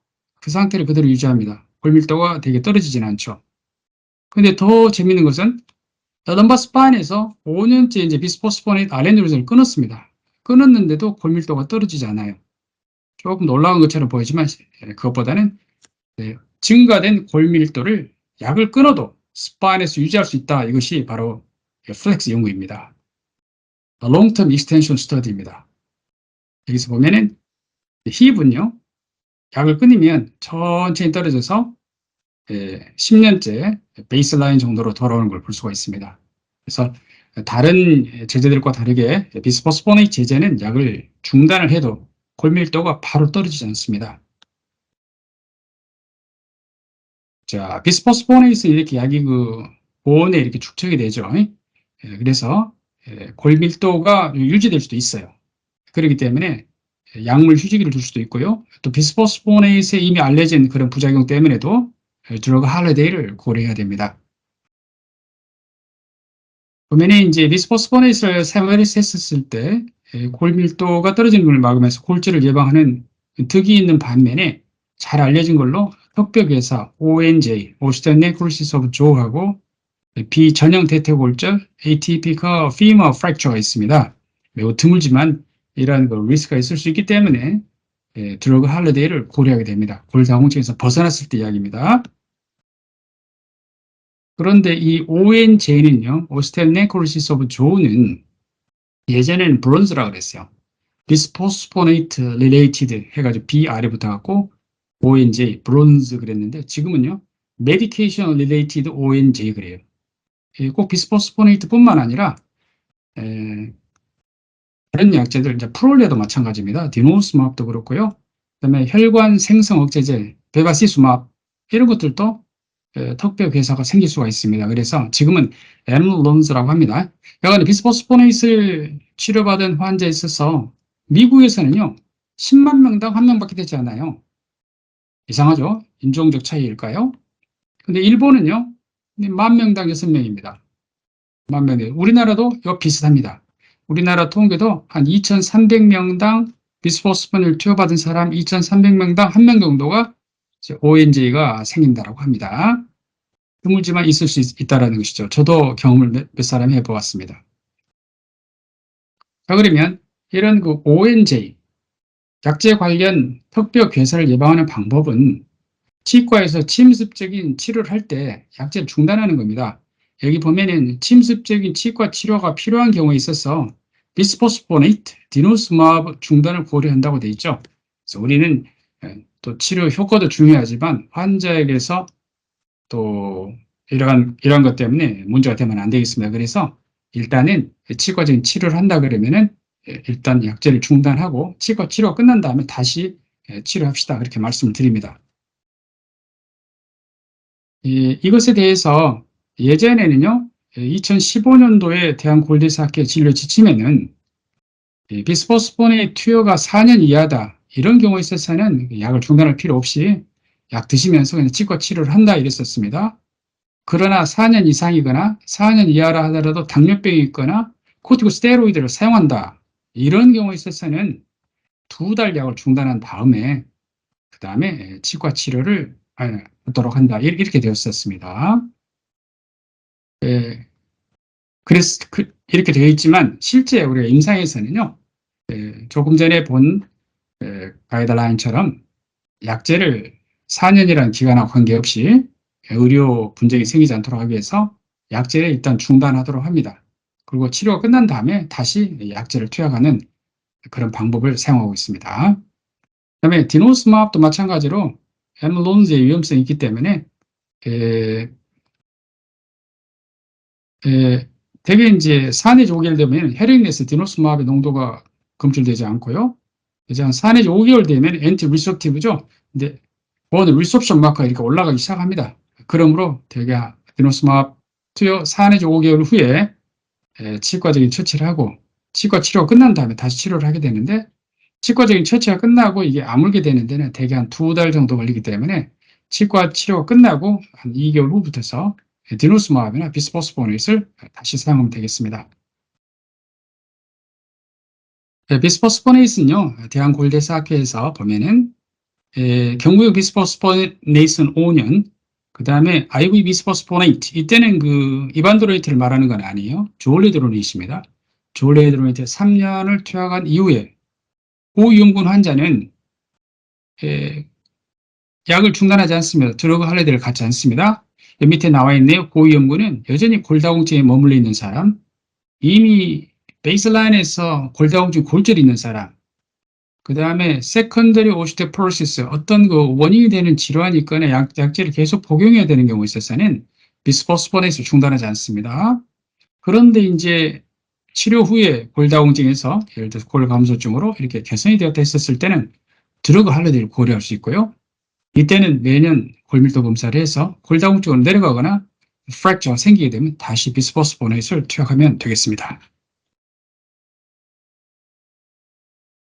그 상태를 그대로 유지합니다. 골밀도가 되게 떨어지진 않죠. 근데 더 재밌는 것은 럼바 스파인에서 5년째 이제 비스포스포네이트 알렌드로이스를 끊었습니다. 끊었는데도 골밀도가 떨어지지 않아요. 조금 놀라운 것처럼 보이지만 그것보다는 증가된 골밀도를 약을 끊어도 스파인에서 유지할 수 있다. 이것이 바로 플렉스 연구입니다. Long Term Extension Study입니다. 여기서 보면은 힙은요, 약을 끊으면 천천히 떨어져서 10년째 베이스라인 정도로 돌아오는 걸 볼 수가 있습니다. 그래서 다른 제제들과 다르게 비스포스포네이트 제제는 약을 중단을 해도 골밀도가 바로 떨어지지 않습니다. 자, 비스포스포네이트 이렇게 약이 보온에 이렇게 축적이 되죠. 그래서 골밀도가 유지될 수도 있어요. 그렇기 때문에 약물 휴지기를 둘 수도 있고요. 또 비스포스포네이트에 이미 알려진 그런 부작용 때문에도 드러그 할리데이를 고려해야 됩니다. 보면은 이제 비스포스포네이트를 사용했을 때 골밀도가 떨어지는 걸 막으면서 골절을 예방하는 득이 있는 반면에 잘 알려진 걸로 턱벽에서 ONJ, 오스테오 네크로시스 오브 조하고 비전형 대퇴골절, ATP가 femur fracture가 있습니다. 매우 드물지만 이러한 리스크가 있을 수 있기 때문에 드러그 할리데이를 고려하게 됩니다. 골다공증에서 벗어났을 때 이야기입니다. 그런데 이 ONJ는요, 오스테오 네크로시스 오브 조는 예전에는 브론즈라고 그랬어요. 비스포스포네이트 릴레이티드 해가지고 B 아래 붙어갖고 ONJ, 브론즈 그랬는데 지금은요, 메디케이션 릴레이티드 ONJ 그래요. 꼭 비스포스포네이트뿐만 아니라 다른 약제들, 이제 프롤레도 마찬가지입니다. 디노스마브도 그렇고요. 그다음에 혈관 생성 억제제, 베바시수마브 이런 것들도 턱벽 괴사가 생길 수가 있습니다. 그래서 지금은 엠런즈라고 합니다. 여간 비스포스포네이트를 치료받은 환자에 있어서 미국에서는요, 10만 명당 1명밖에 되지 않아요. 이상하죠? 인종적 차이일까요? 근데 일본은요, 10,000명당 6명입니다. 10,000명. 우리나라도 이거 비슷합니다. 우리나라 통계도 한 2,300명당 비스포스폰을 투여받은 사람 2,300명당 1명 정도가 ONJ가 생긴다고 합니다. 드물지만 있을 수 있다는 것이죠. 저도 경험을 몇 사람 해보았습니다. 자, 그러면 이런 ONJ, 약제 관련 턱벽 괴사를 예방하는 방법은 치과에서 침습적인 치료를 할 때 약제를 중단하는 겁니다. 여기 보면은 침습적인 치과 치료가 필요한 경우에 있어서 비스포스포네이트, 디노스마브 중단을 고려한다고 되어 있죠. 그래서 우리는 또 치료 효과도 중요하지만 환자에게서 또 이러한 것 때문에 문제가 되면 안 되겠습니다. 그래서 일단은 치과적인 치료를 한다 그러면은 일단 약제를 중단하고 치과 치료가 끝난 다음에 다시 치료합시다. 그렇게 말씀을 드립니다. 이것에 대해서 예전에는요, 2015년도에 대한골디사학회 진료 지침에는 비스포스폰의 투여가 4년 이하다, 이런 경우에 있어서는 약을 중단할 필요 없이 약 드시면서 그냥 치과 치료를 한다 이랬었습니다. 그러나 4년 이상이거나 4년 이하라 하더라도 당뇨병이 있거나 코티코스테로이드를 사용한다, 이런 경우에 있어서는 2달 약을 중단한 다음에 그 다음에 치과 치료를 하도록 한다, 이렇게 되었었습니다. 그래서 이렇게 되어 있지만 실제 우리가 임상에서는요, 조금 전에 본 가이드라인처럼 약제를 4년이라는 기간하고 관계없이 의료 분쟁이 생기지 않도록 하기 위해서 약제를 일단 중단하도록 합니다. 그리고 치료가 끝난 다음에 다시 약제를 투약하는 그런 방법을 사용하고 있습니다. 그다음에 디노스마브도 마찬가지로 엠롤론즈의 위험성이 있기 때문에 대개 이제 산해제 5개월 되면 혈액 내에서 디노스마브의 농도가 검출되지 않고요. 이제 한 4내지 5개월 되면 엔티 리셉티브죠. 근데 본 리셉션 마커가 이렇게 올라가기 시작합니다. 그러므로 대개 디노스마브 투여 4내지 5개월 후에 치과적인 처치를 하고 치과 치료가 끝난 다음에 다시 치료를 하게 되는데 치과적인 처치가 끝나고 이게 아물게 되는 데는 대개 한 2달 정도 걸리기 때문에 치과 치료가 끝나고 한 2개월 후부터서 디노스마브나 비스포스포네이트를 다시 사용하면 되겠습니다. 비스포스포네이트는요, 대한골대사학회에서 보면은 경구용 비스포스포네이트는 5년, 그 다음에 IV 비스포스포네이트, 이때는 그 이반드로이트를 말하는 건 아니에요. 조올레드로네이트입니다. 조올레드로네이트 3년을 투약한 이후에 고위험군 환자는 약을 중단하지 않습니다. 드러그 할리데이를 갖지 않습니다. 여기 밑에 나와 있네요. 고위험군은 여전히 골다공증에 머물러 있는 사람, 이미 베이스라인에서 골다공증 골절이 있는 사람, 그 다음에 세컨더리 오스테오포로시스, 어떤 그 원인이 되는 질환이 있거나 약제를 계속 복용해야 되는 경우에 있어서는 비스포스포네이트를 중단하지 않습니다. 그런데 이제 치료 후에 골다공증에서 예를 들어서 골감소증으로 이렇게 개선이 되었다 했었을 때는 드러그 할리데이를 고려할 수 있고요. 이때는 매년 골밀도 검사를 해서 골다공증으로 내려가거나 프랙처가 생기게 되면 다시 비스포스포네이트를 투약하면 되겠습니다.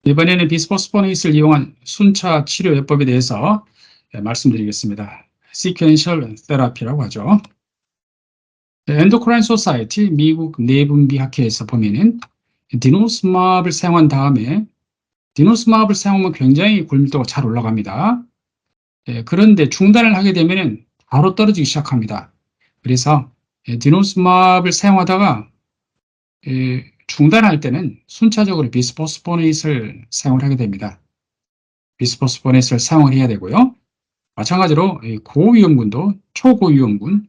이번에는 비스포스포네이트를 이용한 순차 치료 요법에 대해서 말씀드리겠습니다. 시퀀셜 테라피라고 하죠. 엔도크라인 소사이티 미국 내분비학회에서 보면은 디노스마브를 사용한 다음에 디노스마브를 사용하면 굉장히 골밀도가 잘 올라갑니다. 그런데 중단을 하게 되면 바로 떨어지기 시작합니다. 그래서 디노스마브를 사용하다가 중단할 때는 순차적으로 비스포스포네이트를 사용을 하게 됩니다. 비스포스포네이트를 사용을 해야 되고요. 마찬가지로 고위험군도 초고위험군,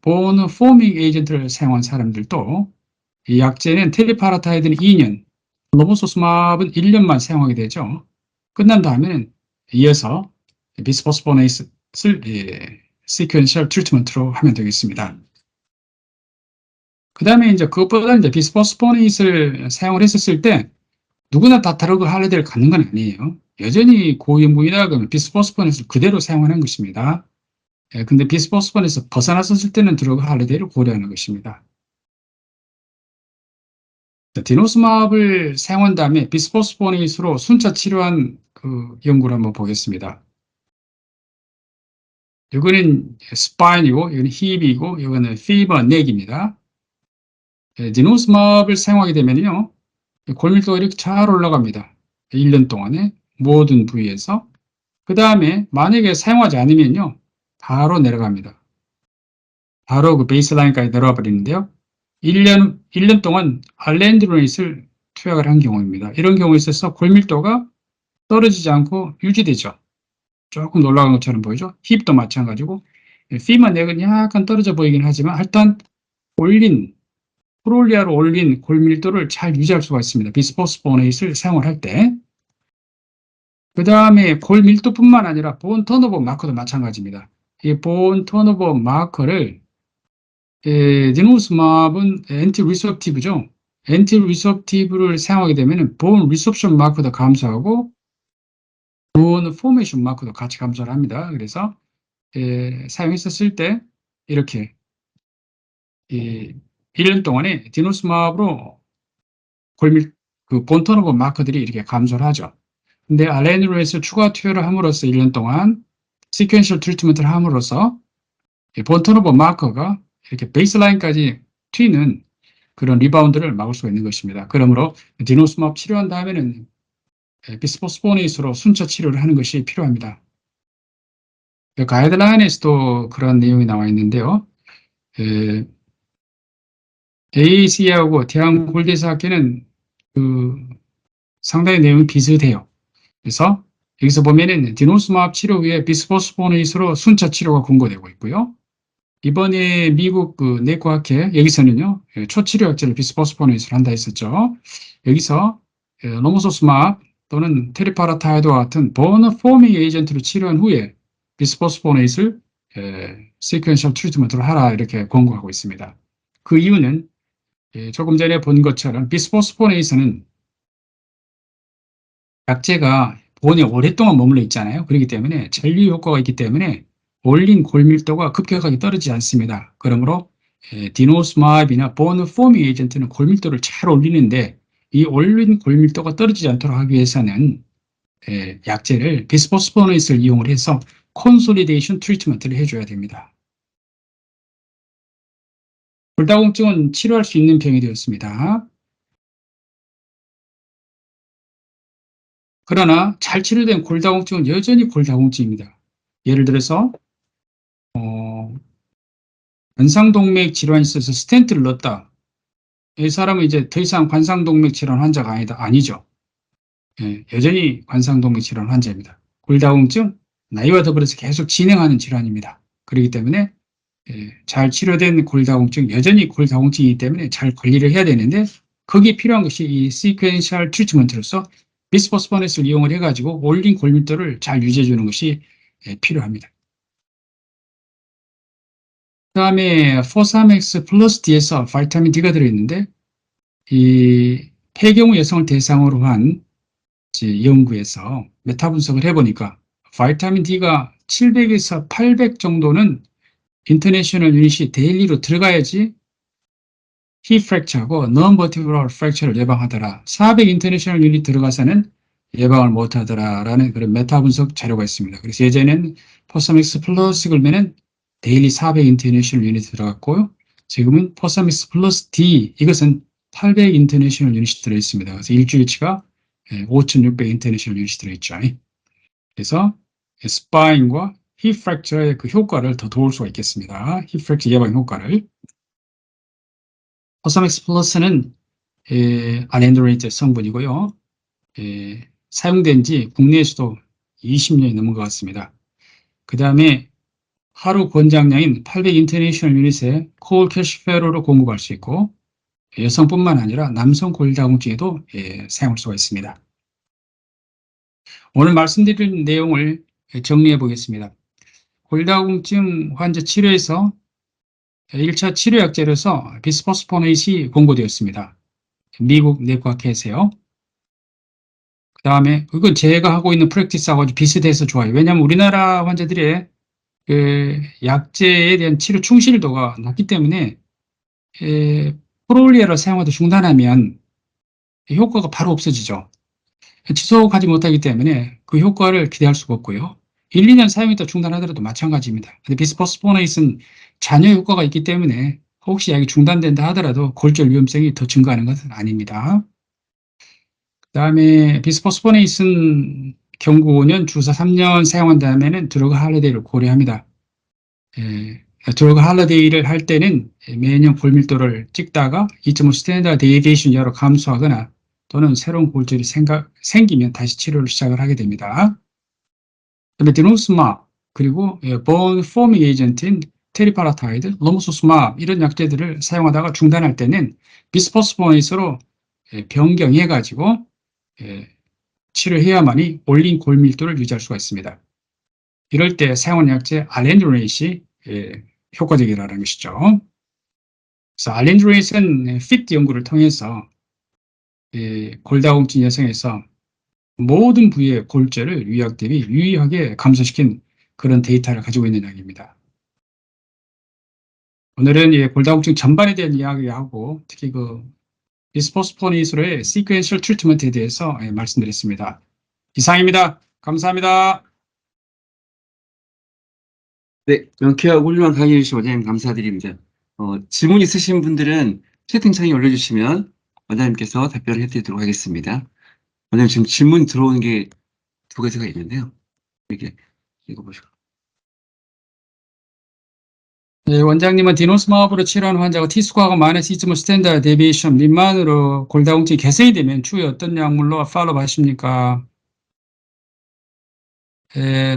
보너 포밍 에이전트를 사용한 사람들도 이 약제는 테리파라타이드는 2년, 로보소스마브는 1년만 사용하게 되죠. 끝난 다음에는 이어서 비스포스포네이트를 시퀀셜 트리트먼트로 하면 되겠습니다. 그 다음에 이제 그것보다 이제 비스포스포네이트를 사용을 했었을 때 누구나 다 드러그 할리데이를 갖는 건 아니에요. 여전히 고위험군이다 그러면 비스포스포네이트를 그대로 사용하는 것입니다. 근데 비스포스폰에서 벗어났었을 때는 드러그 할리데이를 고려하는 것입니다. 디노스마브를 사용한 다음에 비스포스포네이트로 순차 치료한 그 연구를 한번 보겠습니다. 이거는 스파인이고, 이거는 힙이고, 이거는 피버 넥입니다. 디노스마브를 사용하게 되면요, 골밀도가 이렇게 잘 올라갑니다. 1년 동안에 모든 부위에서. 그 다음에 만약에 사용하지 않으면요, 바로 내려갑니다. 바로 그 베이스라인까지 내려와 버리는데요. 1년 동안 알렌드로닛을 투약을 한 경우입니다. 이런 경우에 있어서 골밀도가 떨어지지 않고 유지되죠. 조금 올라간 것처럼 보이죠. 힙도 마찬가지고 피마 넥은 약간 떨어져 보이긴 하지만 일단 프롤리아로 올린 골밀도를 잘 유지할 수가 있습니다. 비스포스포네이트를 사용을 할 때. 그 다음에 골밀도뿐만 아니라 본 턴오버 마커도 마찬가지입니다. 이 본 턴오버 마커를 디노스마브는 엔티 리셉티브죠. 엔티 리셉티브를 사용하게 되면 본 리셉션 마커도 감소하고 본 포메이션 마커도 같이 감소를 합니다. 그래서 사용했었을 때 이렇게 1년 동안에 디노스마브로 본 턴오버 마커들이 이렇게 감소를 하죠. 근데 알렌으로해서 추가 투여를 함으로써 1년 동안 시퀀셜 트리트먼트를 함으로써 본 턴오버 마커가 이렇게 베이스라인까지 튀는 그런 리바운드를 막을 수가 있는 것입니다. 그러므로 디노스마브 치료한 다음에는 비스포스포네이트로 순차 치료를 하는 것이 필요합니다. 가이드라인에서도 그런 내용이 나와 있는데요. AAC하고 대한골대사학회는 상당히 내용이 비슷해요. 그래서 여기서 보면은 디노스마브 치료 후에 비스포스포네이스로 순차 치료가 권고되고 있고요. 이번에 미국 그 내과학회 여기서는요 초치료약제를 비스포스포네이스로 한다 했었죠. 여기서 노모소스마브 또는 테리파라타이드와 같은 버너 포밍 에이전트로 치료한 후에 비스포스포네이스를 시퀀셜 트리트먼트로 하라 이렇게 권고하고 있습니다. 그 이유는 조금 전에 본 것처럼 비스포스포네이스는 약제가 본에 오랫동안 머물러 있잖아요. 그렇기 때문에 전류 효과가 있기 때문에 올린 골밀도가 급격하게 떨어지지 않습니다. 그러므로 디노스마브이나 버너 포밍 에이전트는 골밀도를 잘 올리는데 이 올린 골밀도가 떨어지지 않도록 하기 위해서는 약제를 비스포스포네이스를 이용을 해서 콘솔리데이션 트리트먼트를 해줘야 됩니다. 골다공증은 치료할 수 있는 병이 되었습니다. 그러나 잘 치료된 골다공증은 여전히 골다공증입니다. 예를 들어서 관상동맥 질환이 있어서 스텐트를 넣었다. 이 사람은 이제 더 이상 관상동맥 질환 환자가 아니죠. 여전히 관상동맥 질환 환자입니다. 골다공증, 나이와 더불어서 계속 진행하는 질환입니다. 그렇기 때문에 잘 치료된 골다공증, 여전히 골다공증이기 때문에 잘 관리를 해야 되는데 거기에 필요한 것이 이 시퀀셜 트리트먼트로서 비스포스포네이스를 이용을 해가지고 올린 골밀도를 잘 유지해 주는 것이 필요합니다. 그 다음에 포사맥스 플러스 D에서 바이타민 D가 들어있는데 이 폐경우 여성을 대상으로 한 연구에서 메타 분석을 해보니까 바이타민 D가 700에서 800 정도는 인터내셔널 유닛이 데일리로 들어가야지 힙 프랙처하고 non-vertebral fracture를 예방하더라. 400 인터내셔널 유닛 들어가서는 예방을 못하더라라는 그런 메타 분석 자료가 있습니다. 그래서 예전에는 포사맥스 플러스 걸면은 데일리 400 인터내셔널 유닛 들어갔고요. 지금은 포사맥스 플러스 D 이것은 800 인터내셔널 유닛이 들어있습니다. 그래서 일주일치가 5,600 인터내셔널 유닛이 들어있죠. 그래서 스파인과 힙 프랙처의 그 효과를 더 도울 수가 있겠습니다. 힙 프랙처 예방 효과를. 포사맥스 플러스는 아렌드로이드 성분이고요. 사용된 지 국내에서도 20년이 넘은 것 같습니다. 그 다음에 하루 권장량인 800 인터내셔널 유닛의 콜캐시페로로 공급할 수 있고 여성뿐만 아니라 남성 골다공증에도 사용할 수가 있습니다. 오늘 말씀드린 내용을 정리해 보겠습니다. 골다공증 환자 치료에서 1차 치료약제로서 비스포스포네이스이 공고되었습니다. 미국 내과학회에서요. 그 다음에 이건 제가 하고 있는 프랙티스하고 아주 비슷해서 좋아요. 왜냐하면 우리나라 환자들의 그 약제에 대한 치료 충실도가 낮기 때문에 프롤리아를 사용하다 중단하면 효과가 바로 없어지죠. 지속하지 못하기 때문에 그 효과를 기대할 수가 없고요. 1, 2년 사용했다 중단하더라도 마찬가지입니다. 근데 비스포스포네이스는 잔여 효과가 있기 때문에 혹시 약이 중단된다 하더라도 골절 위험성이 더 증가하는 것은 아닙니다. 그 다음에 비스포스포네이스는 경구는 주사 3년 사용한 다음에는 드러그 할리데이를 고려합니다. 드러그 할리데이를 할 때는 매년 골밀도를 찍다가 2.5 스탠다드 데이비에이션 이하로 감소하거나 또는 새로운 골절이 생기면 다시 치료를 시작을 하게 됩니다. 그다음에 디노스마브 그리고 본 포밍 에이전트인 테리파라타이드, 로모소스마브 이런 약제들을 사용하다가 중단할 때는 비스포스포네이스로 변경해가지고 치료해야만이 올린 골밀도를 유지할 수가 있습니다. 이럴 때 사용한 약제 알렌드로이시 효과적이라는 것이죠. 그래서 알렌드로이스는 피트 연구를 통해서 골다공증 여성에서 모든 부위의 골절을 위약 대비 유의하게 감소시킨 그런 데이터를 가지고 있는 약입니다. 오늘은 골다공증 전반에 대한 이야기하고 특히 그 비스포스포네이스로의 시퀀셜 트리트먼트에 대해서 말씀드렸습니다. 이상입니다. 감사합니다. 네, 명쾌하고 훌륭한 강의 해주신 원장님 감사드립니다. 질문 있으신 분들은 채팅창에 올려주시면 원장님께서 답변을 해드리도록 하겠습니다. 원장님 지금 질문 들어오는 게 2가지가 있는데요. 이렇게 읽어보시고. 네, 원장님은 디노스마브로 치료하는 환자가 T스코어가 마이너스 2.5 스탠다드 데비에이션 미만으로 골다공증이 개선이 되면 추후에 어떤 약물로 팔로우 하십니까?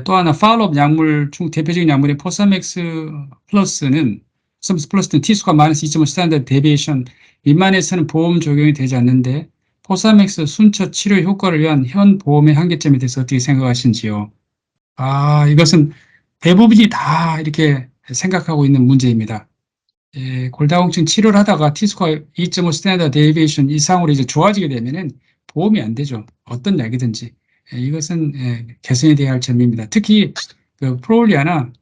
또 하나 팔로업 약물 중 대표적인 약물인 포사맥스 플러스는 T수가 마이너스 2.5 스탠다드 데비에이션 미만에서는 보험 적용이 되지 않는데 포사맥스 순처 치료 효과를 위한 현 보험의 한계점에 대해서 어떻게 생각하시는지요? 이것은 대부분이 다 이렇게 생각하고 있는 문제입니다. 골다공증 치료를 하다가 T스코어 2.5 스탠다드 데이비에이션 이상으로 이제 좋아지게 되면은 보험이 안 되죠. 어떤 약이든지. 이것은 개선이 돼야 할 점입니다. 특히 그 프로올리아나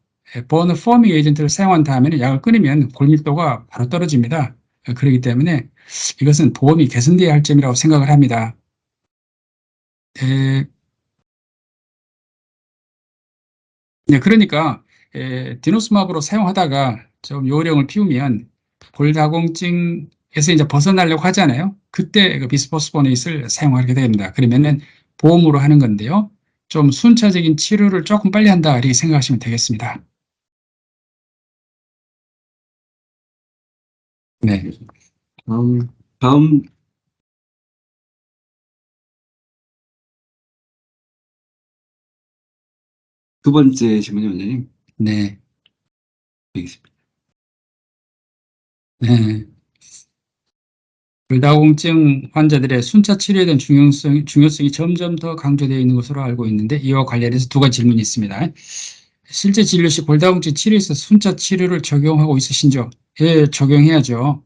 버너 포밍 에이전트를 사용한 다음에는 약을 끊으면 골밀도가 바로 떨어집니다. 그렇기 때문에 이것은 보험이 개선돼야 할 점이라고 생각을 합니다. 그러니까 디노스마브로 사용하다가 좀 요령을 피우면 골다공증에서 이제 벗어나려고 하잖아요. 그때 그 비스포스포네이트를 사용하게 됩니다. 그러면은 보험으로 하는 건데요. 좀 순차적인 치료를 조금 빨리 한다 이렇게 생각하시면 되겠습니다. 네. 다음 두 번째 질문이 원장님. 네. 되겠습니다. 네. 골다공증 환자들의 순차 치료에 대한 중요성이 점점 더 강조되어 있는 것으로 알고 있는데 이와 관련해서 두 가지 질문이 있습니다. 실제 진료 시 골다공증 치료에서 순차 치료를 적용하고 있으신지요? 예, 적용해야죠.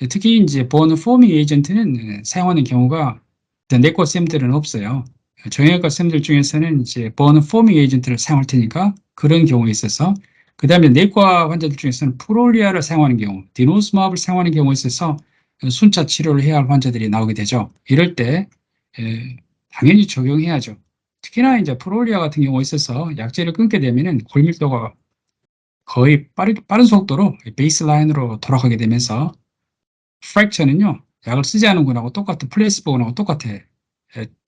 특히 이제 보너 포밍 에이전트는 사용하는 경우가 내과 쌤들은 없어요. 정형외과 쌤들 중에서는 이제 보너 포밍 에이전트를 사용할 테니까 그런 경우에 있어서 그 다음에 내과 환자들 중에서는 프롤리아를 사용하는 경우, 디노스마브를 사용하는 경우에 있어서 순차 치료를 해야 할 환자들이 나오게 되죠. 이럴 때 당연히 적용해야죠. 특히나 이제 프롤리아 같은 경우에 있어서 약제를 끊게 되면은 골밀도가 거의 빠른 속도로 베이스라인으로 돌아가게 되면서 프랙처는요, 약을 쓰지 않은 분하고 똑같은 플레이스보건하고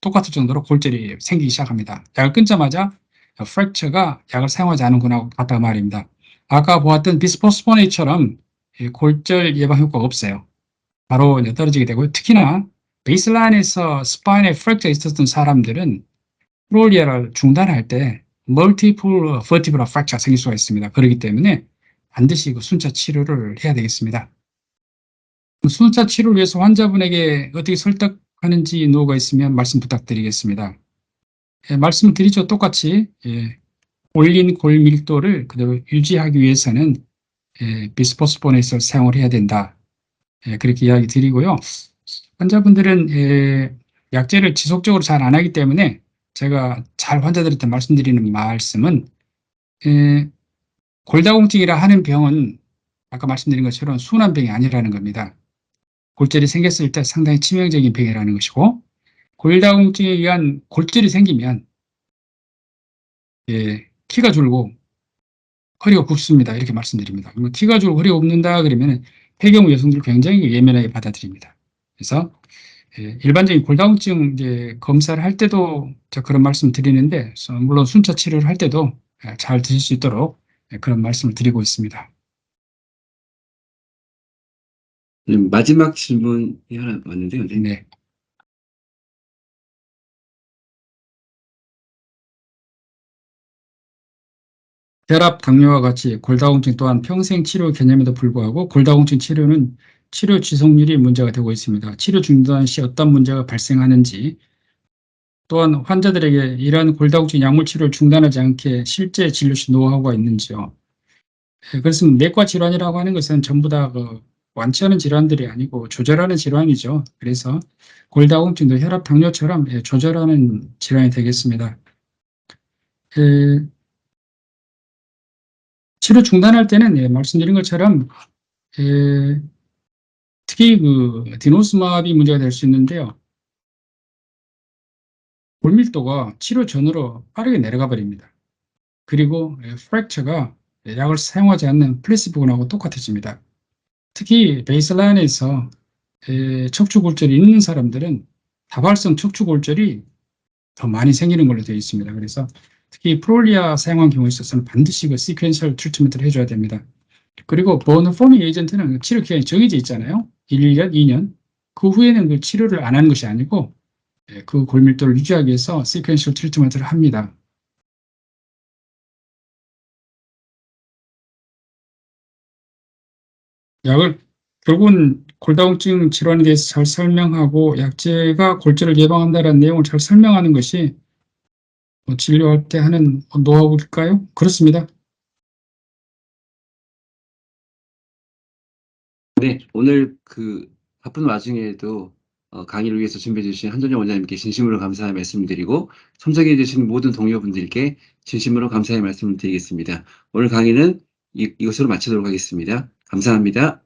똑같을 정도로 골절이 생기기 시작합니다. 약을 끊자마자 프랙처가 약을 사용하지 않은 분하고 같다 말입니다. 아까 보았던 비스포스포네이처럼 골절 예방 효과가 없어요. 바로 이제 떨어지게 되고요. 특히나 베이스라인에서 스파인에 프랙처가 있었던 사람들은 프롤리아를 중단할 때 멀티플 버티브럴 프랙처가 생길 수가 있습니다. 그렇기 때문에 반드시 그 순차 치료를 해야 되겠습니다. 순차 치료를 위해서 환자분에게 어떻게 설득하는지 노하우가 있으면 말씀 부탁드리겠습니다. 말씀을 드리죠. 똑같이 올린 골 밀도를 그대로 유지하기 위해서는 비스포스포네이트를 사용을 해야 된다. 그렇게 이야기 드리고요. 환자분들은 약제를 지속적으로 잘 안 하기 때문에 제가 잘 환자들한테 말씀드리는 말씀은 골다공증이라 하는 병은 아까 말씀드린 것처럼 순한 병이 아니라는 겁니다. 골절이 생겼을 때 상당히 치명적인 병이라는 것이고 골다공증에 의한 골절이 생기면 키가 줄고 허리가 굽습니다. 이렇게 말씀드립니다. 키가 줄고 허리가 굽는다 그러면 폐경후 여성들 굉장히 예민하게 받아들입니다. 그래서 일반적인 골다공증 이제 검사를 할 때도 그런 말씀 드리는데 물론 순차 치료를 할 때도 잘 드실 수 있도록 그런 말씀을 드리고 있습니다. 마지막 질문이 하나 왔는데요. 네. 혈압, 당뇨와 같이 골다공증 또한 평생 치료 개념에도 불구하고 골다공증 치료는 치료 지속률이 문제가 되고 있습니다. 치료 중단 시 어떤 문제가 발생하는지 또한 환자들에게 이러한 골다공증 약물 치료를 중단하지 않게 실제 진료 시 노하우가 있는지요. 그래서 내과 질환이라고 하는 것은 전부 다 완치하는 질환들이 아니고 조절하는 질환이죠. 그래서 골다공증도 혈압, 당뇨처럼 조절하는 질환이 되겠습니다. 치료 중단할 때는 말씀드린 것처럼 특히 그 디노스마비 문제가 될 수 있는데요. 골밀도가 치료 전으로 빠르게 내려가 버립니다. 그리고 프랙처가 약을 사용하지 않는 플래시보건하고 똑같아집니다. 특히 베이스라인에서 척추골절이 있는 사람들은 다발성 척추골절이 더 많이 생기는 걸로 되어 있습니다. 그래서 특히 프롤리아 사용한 경우에 있어서는 반드시 그 시퀀셜 트리트먼트를 해줘야 됩니다. 그리고 버너 포밍 에이전트는 치료 기간이 정해져 있잖아요. 1년, 2년. 그 후에는 그 치료를 안 하는 것이 아니고 그 골밀도를 유지하기 위해서 시퀀셜 트리트먼트를 합니다. 약을 결국은 골다공증 질환에 대해서 잘 설명하고 약제가 골절을 예방한다는 내용을 잘 설명하는 것이 진료할 때 하는 노하우일까요? 그렇습니다. 네, 오늘 그 바쁜 와중에도 강의를 위해서 준비해 주신 한전영 원장님께 진심으로 감사의 말씀을 드리고 참석해 주신 모든 동료분들께 진심으로 감사의 말씀을 드리겠습니다. 오늘 강의는 이것으로 마치도록 하겠습니다. 감사합니다.